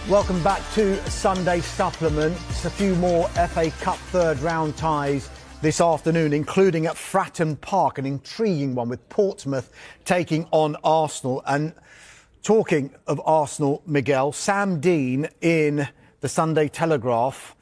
Welcome back to Sunday Supplement. It's a few more FA Cup third round ties this afternoon, including at Fratton Park, an intriguing one with Portsmouth taking on Arsenal. And talking of Arsenal, Miguel, Sam Dean in the Sunday Telegraph,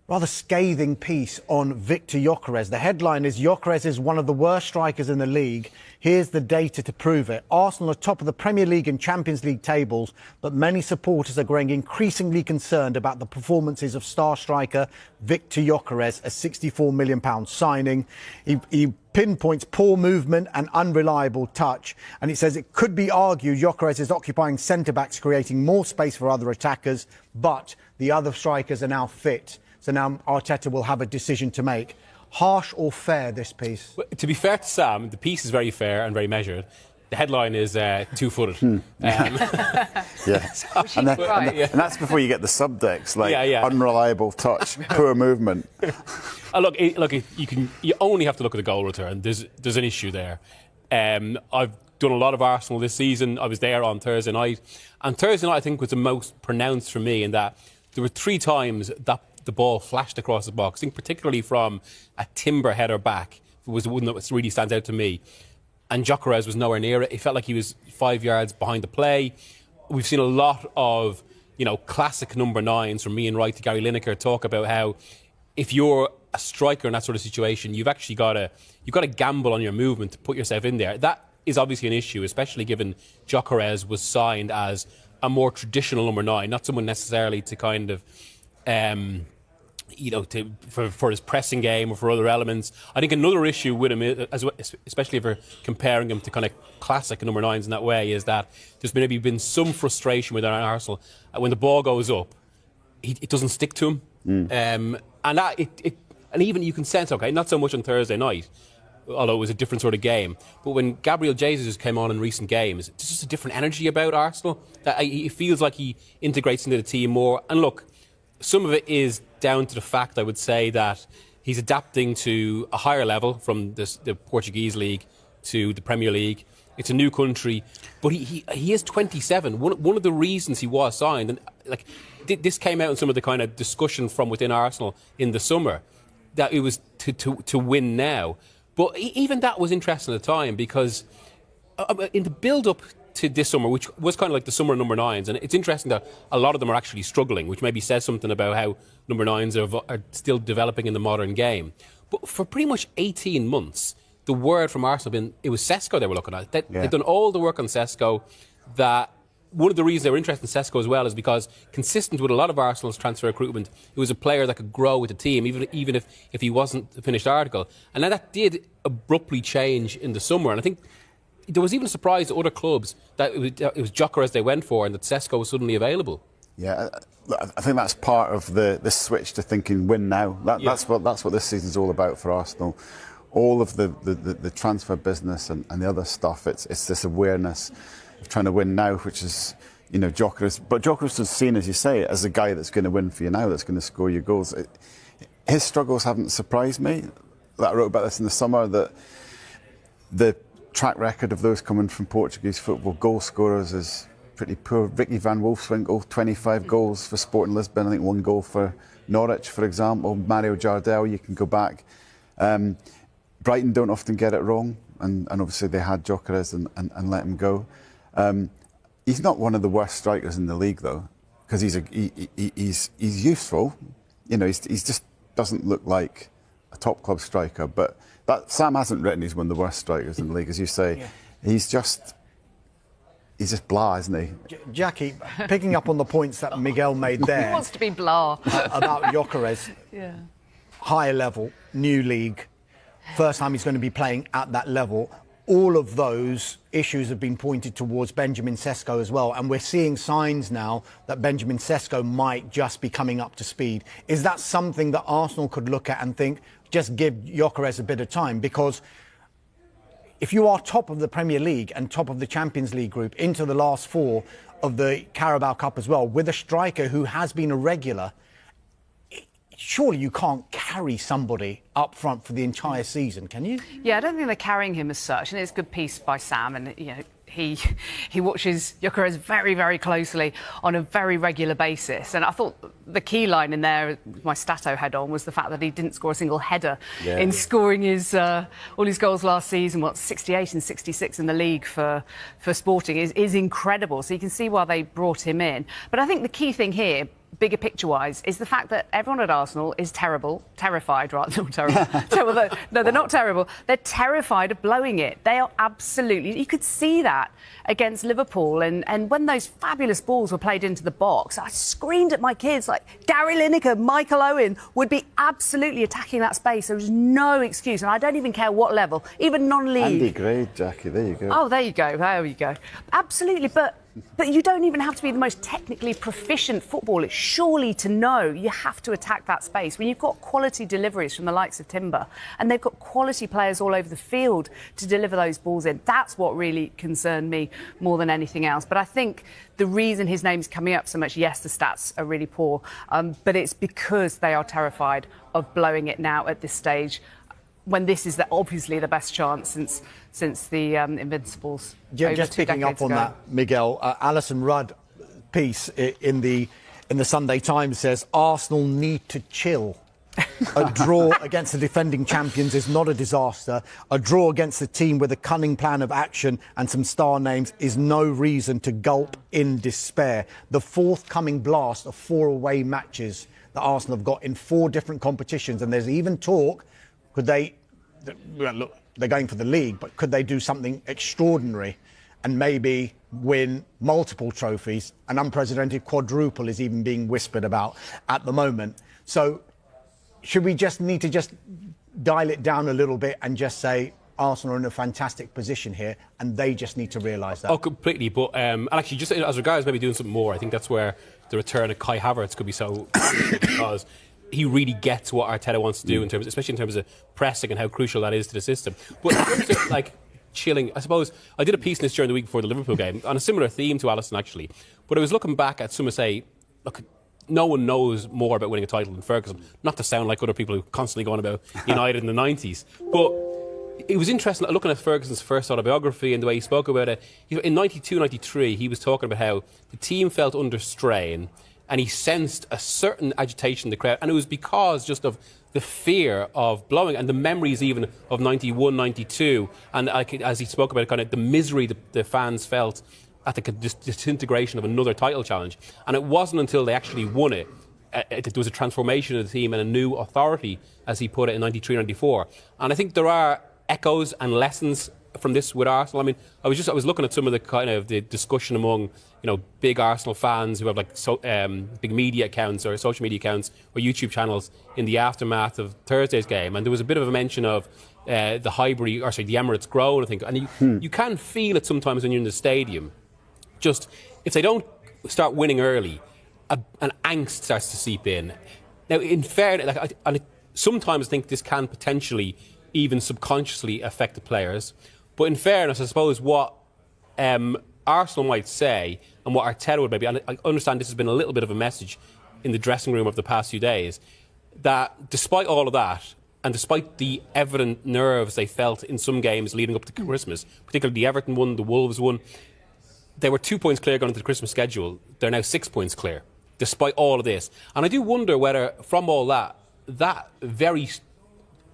rather scathing piece on Viktor Gyökeres. The headline is, Gyökeres is one of the worst strikers in the league. Here's the data to prove it. Arsenal are top of the Premier League and Champions League tables, but many supporters are growing increasingly concerned about the performances of star striker Viktor Gyökeres, a £64 million signing. He pinpoints poor movement and unreliable touch, and he says it could be argued Gyökeres is occupying centre-backs, creating more space for other attackers, but the other strikers are now fit. So now Arteta will have a decision to make. Harsh or fair, this piece? Well, to be fair to Sam, the piece is very fair and very measured. The headline is two-footed. Yeah. And that's before you get the subtext, like unreliable touch, poor movement. You only have to look at the goal return. There's an issue there. I've done a lot of Arsenal this season. I was there on Thursday night. And Thursday night, I think, was the most pronounced for me in that there were 3 times that the ball flashed across the box. I think particularly from a Timber header back was the one that really stands out to me. And Gyökeres was nowhere near it. It felt like he was 5 yards behind the play. We've seen a lot of, classic number 9s from Ian Wright to Gary Lineker talk about how if you're a striker in that sort of situation, you've actually got to gamble on your movement to put yourself in there. That is obviously an issue, especially given Gyökeres was signed as a more traditional number 9, not someone necessarily to kind of for his pressing game or for other elements. I think another issue with him, especially if we're comparing him to kind of classic number 9s in that way, is that there's maybe been some frustration with Arsenal. When the ball goes up, it doesn't stick to him. And even you can sense, not so much on Thursday night, although it was a different sort of game, but when Gabriel Jesus came on in recent games, there's just a different energy about Arsenal. That it feels like he integrates into the team more. And look, some of it is down to the fact, I would say, that he's adapting to a higher level from the Portuguese league to the Premier League. It's a new country, but he is 27. One of the reasons he was signed, and this came out in some of the kind of discussion from within Arsenal in the summer, that it was to win now. But even that was interesting at the time, because in the build-up to this summer, which was kind of like the summer of number 9s, and it's interesting that a lot of them are actually struggling, which maybe says something about how number 9s are still developing in the modern game. But for pretty much 18 months, the word from Arsenal it was Sesko they were looking at. They'd done all the work on Sesko. That one of the reasons they were interested in Sesko as well is because, consistent with a lot of Arsenal's transfer recruitment, it was a player that could grow with the team, even if he wasn't a finished article. And then that did abruptly change in the summer, and I think there was even a surprise to other clubs that it was Gyökeres they went for and that Sesko was suddenly available. Yeah, I think that's part of the switch to thinking win now. That's what this season's all about for Arsenal. All of the transfer business and the other stuff, it's this awareness of trying to win now, which is, Gyökeres. But Gyökeres was seen, as you say, as a guy that's going to win for you now, that's going to score your goals. His struggles haven't surprised me. I wrote about this in the summer, that the track record of those coming from Portuguese football, goal scorers, is pretty poor. Ricky van Wolfswinkel, 25 goals for Sporting Lisbon, I think 1 goal for Norwich, for example. Mario Jardel, you can go back. Brighton don't often get it wrong, and obviously they had Gyökeres and let him go. He's not one of the worst strikers in the league, though, because he's useful. He just doesn't look like a top club striker, but Sam hasn't written he's one of the worst strikers in the league, as you say. Yeah. He's just blah, isn't he? Jackie, picking up on the points that Miguel made there. He wants to be blah. About Gyökeres. Yeah. Higher level, new league. First time he's going to be playing at that level. All of those issues have been pointed towards Benjamin Sesko as well. And we're seeing signs now that Benjamin Sesko might just be coming up to speed. Is that something that Arsenal could look at and think, just give Gyökeres a bit of time? Because if you are top of the Premier League and top of the Champions League group into the last 4 of the Carabao Cup as well, with a striker who has been a regular, surely you can't carry somebody up front for the entire season, can you? Yeah, I don't think they're carrying him as such, and it's a good piece by Sam, and he watches Gyökeres very, very closely on a very regular basis. And I thought the key line in there, my Stato head on, was the fact that he didn't score a single header in scoring his all his goals last season. 68 and 66 in the league for Sporting is incredible. So you can see why they brought him in. But I think the key thing here, bigger picture-wise, is the fact that everyone at Arsenal is terrified, right? Not terrible. No, they're not terrible. They're terrified of blowing it. They are absolutely... You could see that against Liverpool. And when those fabulous balls were played into the box, I screamed at my kids, like, Gary Lineker, Michael Owen would be absolutely attacking that space. There was no excuse. And I don't even care what level, even non-league. Andy Gray, Jackie, there you go. Oh, there you go. Absolutely, but you don't even have to be the most technically proficient footballer, surely, to know you have to attack that space. When you've got quality deliveries from the likes of Timber, and they've got quality players all over the field to deliver those balls in, that's what really concerned me more than anything else. But I think the reason his name's coming up so much, yes, the stats are really poor, but it's because they are terrified of blowing it now at this stage, when this is obviously the best chance since the Invincibles. Just picking up on that, Miguel, Alison Rudd piece in the Sunday Times says Arsenal need to chill. A draw against the defending champions is not a disaster. A draw against the team with a cunning plan of action and some star names is no reason to gulp in despair. The forthcoming blast of 4 away matches that Arsenal have got in 4 different competitions, and there's even talk, could they, look, they're going for the league, but could they do something extraordinary and maybe win multiple trophies? An unprecedented quadruple is even being whispered about at the moment. So should we need to dial it down a little bit and just say Arsenal are in a fantastic position here and they just need to realise that? Oh, completely. But and actually, just as regards maybe doing something more, I think that's where the return of Kai Havertz could be so because he really gets what Arteta wants to do especially in terms of pressing and how crucial that is to the system. But in terms of, like, chilling, I suppose I did a piece in this during the week before the Liverpool game on a similar theme to Alisson, actually. But I was looking back at some say, look, no one knows more about winning a title than Ferguson. Not to sound like other people who are constantly going about United in the 90s. But it was interesting looking at Ferguson's first autobiography and the way he spoke about it. In 92, 93, he was talking about how the team felt under strain and he sensed a certain agitation in the crowd. And it was because just of the fear of blowing and the memories even of 91, 92. And as he spoke about it, kind of the misery the fans felt at the disintegration of another title challenge. And it wasn't until they actually won it, there was a transformation of the team and a new authority, as he put it, in 93, 94. And I think there are echoes and lessons from this with Arsenal. I mean, I was looking at some of the kind of the discussion among, big Arsenal fans who have big media accounts or social media accounts or YouTube channels in the aftermath of Thursday's game. And there was a bit of a mention of the Emirates groan, I think. And you can feel it sometimes when you're in the stadium. Just, if they don't start winning early, an angst starts to seep in. Now, in fairness, sometimes I think this can potentially even subconsciously affect the players. But in fairness, I suppose what Arsenal might say and what Arteta would maybe, and I understand this has been a little bit of a message in the dressing room of the past few days, that despite all of that, and despite the evident nerves they felt in some games leading up to Christmas, particularly the Everton one, the Wolves one, they were 2 points clear going into the Christmas schedule. They're now 6 points clear, despite all of this. And I do wonder whether, from all that very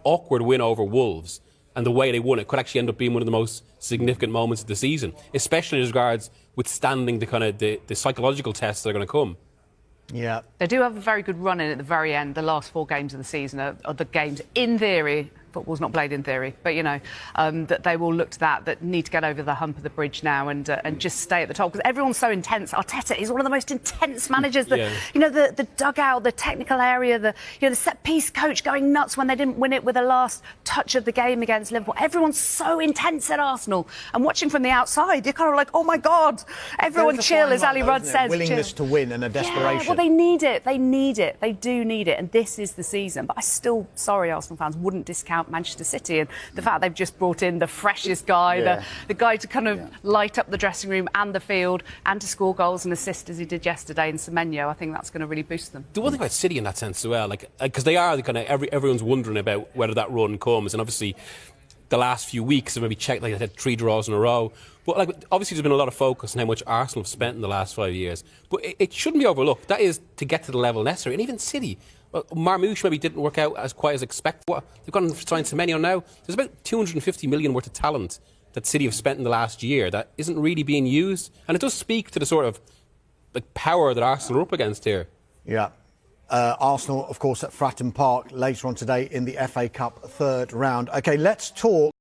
awkward win over Wolves and the way they won it could actually end up being one of the most significant moments of the season, especially as regards withstanding the kind of the psychological tests that are going to come. Yeah. They do have a very good run in at the very end. The last 4 games of the season are the games, in theory, football's not played in theory, but that they will look to that need to get over the hump of the bridge now and just stay at the top, because everyone's so intense. Arteta is one of the most intense managers. The dugout, the technical area, the set piece coach going nuts when they didn't win it with the last touch of the game against Liverpool. Everyone's so intense at Arsenal, and watching from the outside, you're kind of like, oh my God, everyone chill, as Ali Rudd says. Willingness to win and a desperation. Yeah, well, they need it. They need it. They do need it, and this is the season. But I still, sorry, Arsenal fans, wouldn't discount Manchester City and the fact they've just brought in the freshest guy, the guy to kind of light up the dressing room and the field and to score goals and assist as he did yesterday in Semenyo. I think that's going to really boost them. The one thing about City in that sense as well, because they are the kind of everyone's wondering about whether that run comes, and obviously the last few weeks, and maybe checked, like I said, 3 draws in a row. But like, obviously there's been a lot of focus on how much Arsenal have spent in the last 5 years. But it shouldn't be overlooked. That is to get to the level necessary. And even City, well, Marmoush maybe didn't work out as quite as expected. They've gone and signed Semenyo now. There's about 250 million worth of talent that City have spent in the last year that isn't really being used. And it does speak to the sort of like power that Arsenal are up against here. Yeah. Arsenal, of course, at Fratton Park later on today in the FA Cup third round. OK, let's talk.